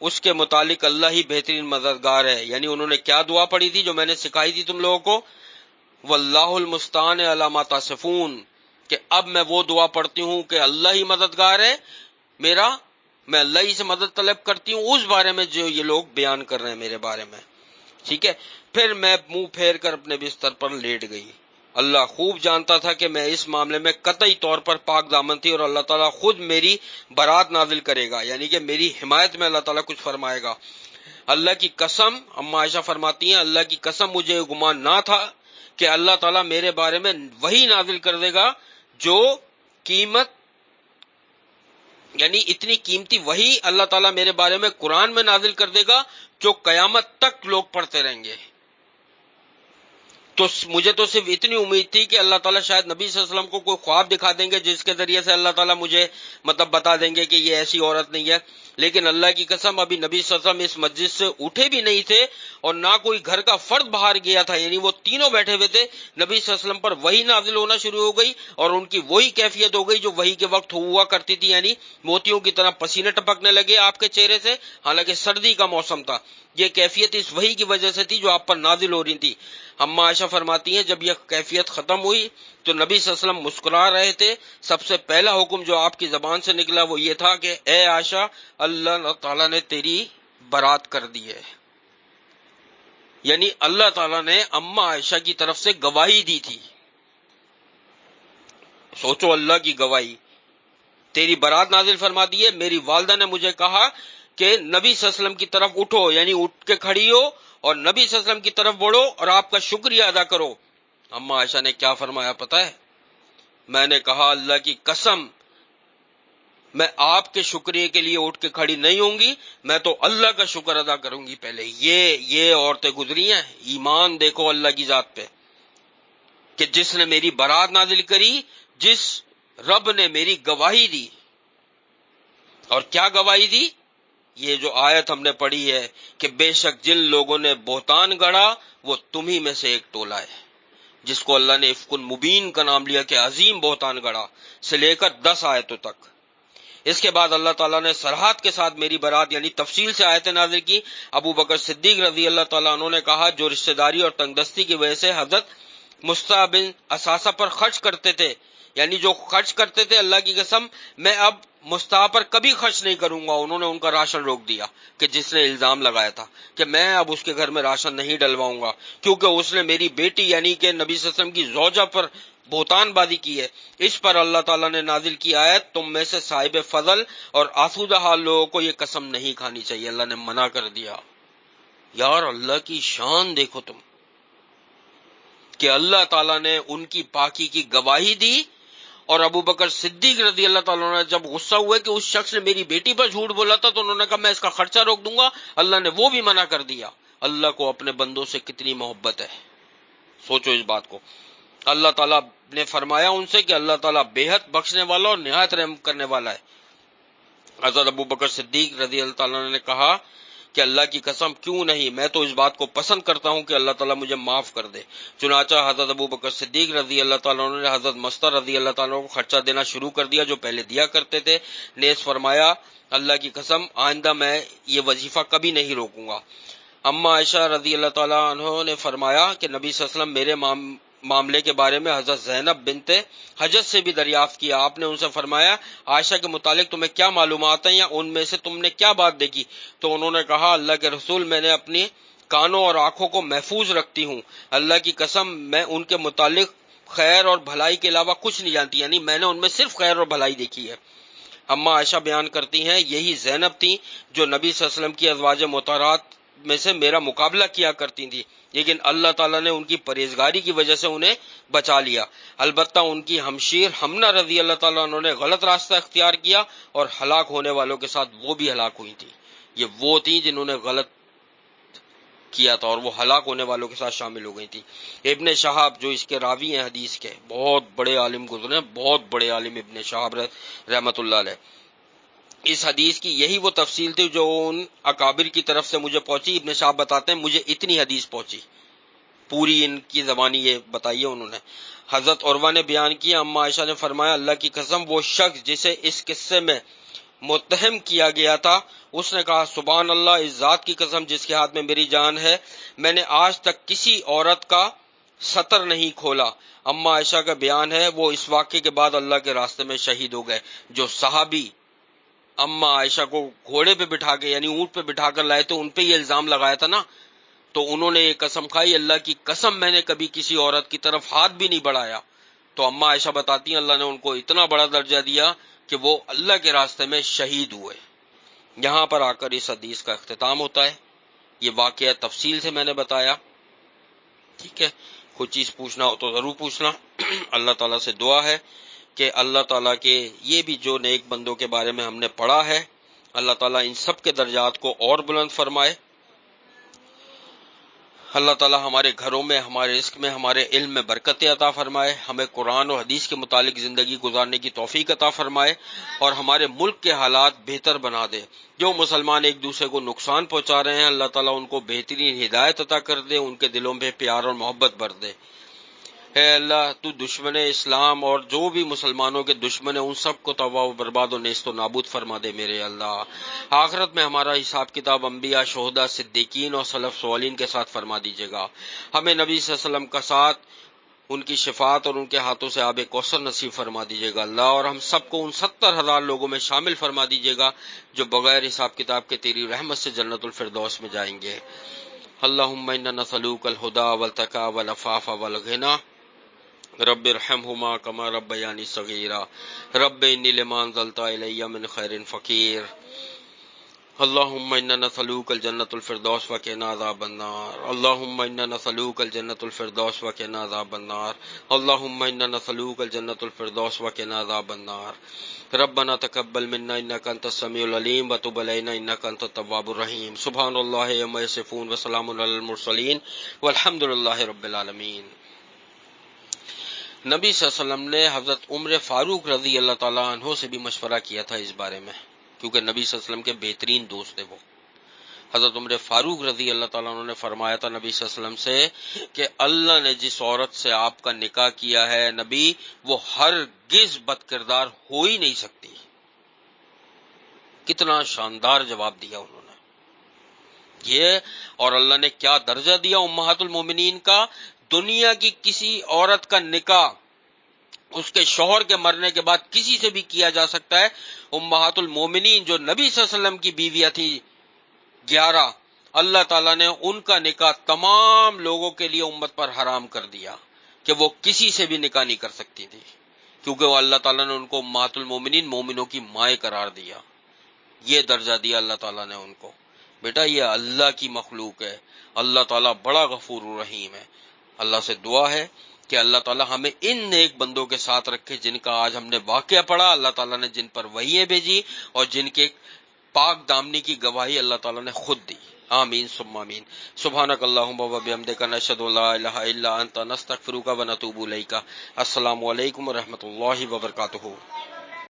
اس کے متعلق اللہ ہی بہترین مددگار ہے۔ یعنی انہوں نے کیا دعا پڑھی تھی جو میں نے سکھائی تھی تم لوگوں کو، واللہ المستعان علی ما تصفون، کہ اب میں وہ دعا پڑھتی ہوں کہ اللہ ہی مددگار ہے میرا، میں اللہ ہی سے مدد طلب کرتی ہوں اس بارے میں جو یہ لوگ بیان کر رہے ہیں میرے بارے میں۔ ٹھیک ہے، پھر میں منہ پھیر کر اپنے بستر پر لیٹ گئی۔ اللہ خوب جانتا تھا کہ میں اس معاملے میں قطعی طور پر پاک دامن تھی اور اللہ تعالیٰ خود میری برات نازل کرے گا، یعنی کہ میری حمایت میں اللہ تعالیٰ کچھ فرمائے گا۔ اللہ کی قسم، اما عائشہ فرماتی ہیں اللہ کی قسم مجھے یہ گمان نہ تھا کہ اللہ تعالیٰ میرے بارے میں وہی نازل کر دے گا جو قیمت، یعنی اتنی قیمتی وہی اللہ تعالیٰ میرے بارے میں قرآن میں نازل کر دے گا جو قیامت تک لوگ پڑھتے رہیں گے۔ تو مجھے تو صرف اتنی امید تھی کہ اللہ تعالیٰ شاید نبی صلی اللہ علیہ وسلم کو کوئی خواب دکھا دیں گے جس کے ذریعے سے اللہ تعالیٰ مجھے بتا دیں گے کہ یہ ایسی عورت نہیں ہے، لیکن اللہ کی قسم ابھی نبی صلی اللہ علیہ وسلم اس مسجد سے اٹھے بھی نہیں تھے اور نہ کوئی گھر کا فرد باہر گیا تھا، یعنی وہ تینوں بیٹھے ہوئے تھے، نبی صلی اللہ علیہ وسلم پر وحی نازل ہونا شروع ہو گئی اور ان کی وہی کیفیت ہو گئی جو وحی کے وقت ہوا کرتی تھی، یعنی موتیوں کی طرح پسینے ٹپکنے لگے آپ کے چہرے سے، حالانکہ سردی کا موسم تھا۔ یہ کیفیت اس وحی کی وجہ سے تھی جو آپ پر نازل ہو رہی تھی۔ اما عائشہ فرماتی ہیں جب یہ کیفیت ختم ہوئی تو نبی صلی اللہ علیہ وسلم مسکرا رہے تھے، سب سے پہلا حکم جو آپ کی زبان سے نکلا وہ یہ تھا کہ اے عائشہ اللہ تعالیٰ نے تیری برات کر دی ہے، یعنی اللہ تعالیٰ نے اماں عائشہ کی طرف سے گواہی دی تھی. سوچو اللہ کی گواہی، تیری برات نازل فرما دی ہے. میری والدہ نے مجھے کہا کہ نبی صلی اللہ علیہ وسلم کی طرف اٹھو، یعنی اٹھ کے کھڑی ہو اور نبی صلی اللہ علیہ وسلم کی طرف بڑھو اور آپ کا شکریہ ادا کرو. اماں عائشہ نے کیا فرمایا پتہ ہے؟ میں نے کہا اللہ کی قسم میں آپ کے شکریہ کے لیے اٹھ کے کھڑی نہیں ہوں گی، میں تو اللہ کا شکر ادا کروں گی پہلے. یہ عورتیں گزری ہیں. ایمان دیکھو اللہ کی ذات پہ کہ جس نے میری برات نازل کری، جس رب نے میری گواہی دی. اور کیا گواہی دی؟ یہ جو آیت ہم نے پڑھی ہے کہ بے شک جن لوگوں نے بہتان گڑھا وہ تمہیں میں سے ایک ٹولہ ہے، جس کو اللہ نے افک مبین کا نام لیا کہ عظیم بہتان گڑھا، سے لے کر 10 آیتوں تک. اس کے بعد اللہ تعالیٰ نے صراحت کے ساتھ میری برات یعنی تفصیل سے آیتیں نازل کی. ابو بکر صدیق رضی اللہ تعالیٰ عنہ نے کہا جو رشتہ داری اور تنگ دستی کی وجہ سے حضرت مصطح بن اساسہ پر خرچ کرتے تھے، یعنی جو خرچ کرتے تھے، اللہ کی قسم میں اب مصطح پر کبھی خرچ نہیں کروں گا. انہوں نے ان کا راشن روک دیا کہ جس نے الزام لگایا تھا کہ میں اب اس کے گھر میں راشن نہیں ڈلواؤں گا کیونکہ اس نے میری بیٹی یعنی کہ نبی صلی اللہ علیہ وسلم کی زوجہ پر بہتان بازی کی ہے. اس پر اللہ تعالیٰ نے نازل کی آیت تم میں سے صاحب فضل اور آسودہ حال لوگوں کو یہ قسم نہیں کھانی چاہیے. اللہ نے منع کر دیا. یار اللہ کی شان دیکھو تم کہ اللہ تعالیٰ نے ان کی پاکی کی گواہی دی. اور ابو بکر صدیق رضی اللہ تعالیٰ نے جب غصہ ہوا کہ اس شخص نے میری بیٹی پر جھوٹ بولا تھا تو انہوں نے کہا میں اس کا خرچہ روک دوں گا. اللہ نے وہ بھی منع کر دیا. اللہ کو اپنے بندوں سے کتنی محبت ہے، سوچو اس بات کو. اللہ تعالیٰ نے فرمایا ان سے کہ اللہ تعالیٰ بے حد بخشنے والا اور نہایت رحم کرنے والا ہے. حضرت ابو بکر صدیق رضی اللہ تعالیٰ نے کہا کہ اللہ کی قسم کیوں نہیں، میں تو اس بات کو پسند کرتا ہوں کہ اللہ تعالیٰ مجھے معاف کر دے. چنانچہ حضرت ابو بکر صدیق رضی اللہ تعالیٰ نے حضرت مصطح رضی اللہ تعالیٰ کو خرچہ دینا شروع کر دیا جو پہلے دیا کرتے تھے. نیز فرمایا اللہ کی قسم آئندہ میں یہ وظیفہ کبھی نہیں روکوں گا. اماں عائشہ رضی اللہ تعالیٰ عنہ نے فرمایا کہ نبی صلی اللہ علیہ وسلم میرے معاملے کے بارے میں حضرت زینب بنت حجج سے بھی دریافت کیا. آپ نے ان سے فرمایا عائشہ کے متعلق تمہیں کیا معلومات ہیں یا ان میں سے تم نے کیا بات دیکھی؟ تو انہوں نے کہا اللہ کے رسول میں نے اپنی کانوں اور آنکھوں کو محفوظ رکھتی ہوں، اللہ کی قسم میں ان کے متعلق خیر اور بھلائی کے علاوہ کچھ نہیں جانتی، یعنی میں نے ان میں صرف خیر اور بھلائی دیکھی ہے. اماں عائشہ بیان کرتی ہیں یہی زینب تھی جو نبی صلی اللہ علیہ وسلم کی ازواج مطہرات میں سے میرا مقابلہ کیا کرتی تھی، لیکن اللہ تعالیٰ نے ان کی پرہیزگاری کی وجہ سے انہیں بچا لیا. البتہ ان کی ہمشیر حمنہ رضی اللہ تعالیٰ عنہ نے غلط راستہ اختیار کیا اور ہلاک ہونے والوں کے ساتھ وہ بھی ہلاک ہوئی تھی. یہ وہ تھی جنہوں نے غلط کیا تھا اور وہ ہلاک ہونے والوں کے ساتھ شامل ہو گئی تھی. ابن شہاب جو اس کے راوی ہیں حدیث کے، بہت بڑے عالم گزرے، بہت بڑے عالم ابن شہاب رحمۃ اللہ علیہ. اس حدیث کی یہی وہ تفصیل تھی جو ان اکابر کی طرف سے مجھے پہنچی. ابن شہاب بتاتے ہیں مجھے اتنی حدیث پہنچی، پوری ان کی زبانی یہ بتائی ہے انہوں نے. حضرت عروہ نے بیان کیا اماں عائشہ نے فرمایا اللہ کی قسم وہ شخص جسے اس قصے میں متہم کیا گیا تھا اس نے کہا سبحان اللہ، اس ذات کی قسم جس کے ہاتھ میں میری جان ہے میں نے آج تک کسی عورت کا سطر نہیں کھولا. اماں عائشہ کا بیان ہے وہ اس واقعے کے بعد اللہ کے راستے میں شہید ہو گئے. جو صحابی اماں عائشہ کو گھوڑے پہ بٹھا کے یعنی اونٹ پہ بٹھا کر لائے تھے ان پہ یہ الزام لگایا تھا نا، تو انہوں نے یہ قسم کھائی اللہ کی قسم میں نے کبھی کسی عورت کی طرف ہاتھ بھی نہیں بڑھایا. تو اماں عائشہ بتاتی ہیں اللہ نے ان کو اتنا بڑا درجہ دیا کہ وہ اللہ کے راستے میں شہید ہوئے. یہاں پر آ کر اس حدیث کا اختتام ہوتا ہے. یہ واقعہ تفصیل سے میں نے بتایا. ٹھیک ہے، کوئی چیز پوچھنا ہو تو ضرور پوچھنا. اللہ تعالیٰ سے دعا ہے کہ اللہ تعالیٰ کے یہ بھی جو نیک بندوں کے بارے میں ہم نے پڑھا ہے اللہ تعالیٰ ان سب کے درجات کو اور بلند فرمائے. اللہ تعالیٰ ہمارے گھروں میں، ہمارے رزق میں، ہمارے علم میں برکت عطا فرمائے. ہمیں قرآن اور حدیث کے مطابق زندگی گزارنے کی توفیق عطا فرمائے اور ہمارے ملک کے حالات بہتر بنا دے. جو مسلمان ایک دوسرے کو نقصان پہنچا رہے ہیں اللہ تعالیٰ ان کو بہترین ہدایت عطا کر دے، ان کے دلوں میں پیار اور محبت بھر دے. اے اللہ تو دشمن اسلام اور جو بھی مسلمانوں کے دشمن ہیں ان سب کو تباہ و برباد و نیست و نابود فرما دے میرے اللہ. آخرت میں ہمارا حساب کتاب انبیاء، شہداء، صدیقین اور سلف صالحین کے ساتھ فرما دیجیے گا. ہمیں نبی صلی اللہ علیہ وسلم کا ساتھ، ان کی شفاعت اور ان کے ہاتھوں سے آب کوثر نصیب فرما دیجیے گا اللہ، اور ہم سب کو ان 70,000 لوگوں میں شامل فرما دیجیے گا جو بغیر حساب کتاب کے تیری رحمت سے جنت الفردوس میں جائیں گے۔ اللہم انا نسألوک الہدی والتقی والعفاف والغنی رب ارحمہما کما ربیانی صغیرا رب انی لما انزلت الی من خیر فقیر۔ اللہم انا نسألوک الجنت الفردوس وقنا عذاب النار، اللہم انا نسألوک الجنت الفردوس وقنا عذاب النار، اللہم انا نسألوک الجنت الفردوس وقنا عذاب النار۔ ربنا تقبل منا انک انت السمیع العلیم وتب علینا انک انت التواب الرحیم۔ سبحان اللہ عما یصفون وسلام علی المرسلین والحمد للہ رب العالمین۔ نبی صلی اللہ علیہ وسلم نے حضرت عمر فاروق رضی اللہ تعالیٰ عنہ سے بھی مشورہ کیا تھا اس بارے میں، کیونکہ نبی صلی اللہ علیہ وسلم کے بہترین دوست تھے وہ۔ حضرت عمر فاروق رضی اللہ تعالیٰ عنہ نے فرمایا تھا نبی صلی اللہ علیہ وسلم سے کہ اللہ نے جس عورت سے آپ کا نکاح کیا ہے نبی، وہ ہرگز بد کردار ہو ہی نہیں سکتی۔ کتنا شاندار جواب دیا انہوں نے یہ، اور اللہ نے کیا درجہ دیا امہات المومنین کا۔ دنیا کی کسی عورت کا نکاح اس کے شوہر کے مرنے کے بعد کسی سے بھی کیا جا سکتا ہے، امہات المومنین جو نبی صلی اللہ علیہ وسلم کی بیویاں تھی 11، اللہ تعالیٰ نے ان کا نکاح تمام لوگوں کے لیے امت پر حرام کر دیا کہ وہ کسی سے بھی نکاح نہیں کر سکتی تھی، کیونکہ وہ اللہ تعالیٰ نے ان کو امہات المومنین مومنوں کی مائیں قرار دیا۔ یہ درجہ دیا اللہ تعالیٰ نے ان کو۔ بیٹا یہ اللہ کی مخلوق ہے، اللہ تعالیٰ بڑا غفور رحیم ہے۔ اللہ سے دعا ہے کہ اللہ تعالیٰ ہمیں ان نیک بندوں کے ساتھ رکھے جن کا آج ہم نے واقعہ پڑھا، اللہ تعالیٰ نے جن پر وحییں بھیجی اور جن کے پاک دامنی کی گواہی اللہ تعالیٰ نے خود دی۔ آمین ثم آمین۔ سبحانک اللہم و بحمدک نشہد ان لا الہ الا انت نستغفرک و نتوب الیک۔ السلام علیکم و رحمۃ اللہ وبرکاتہ۔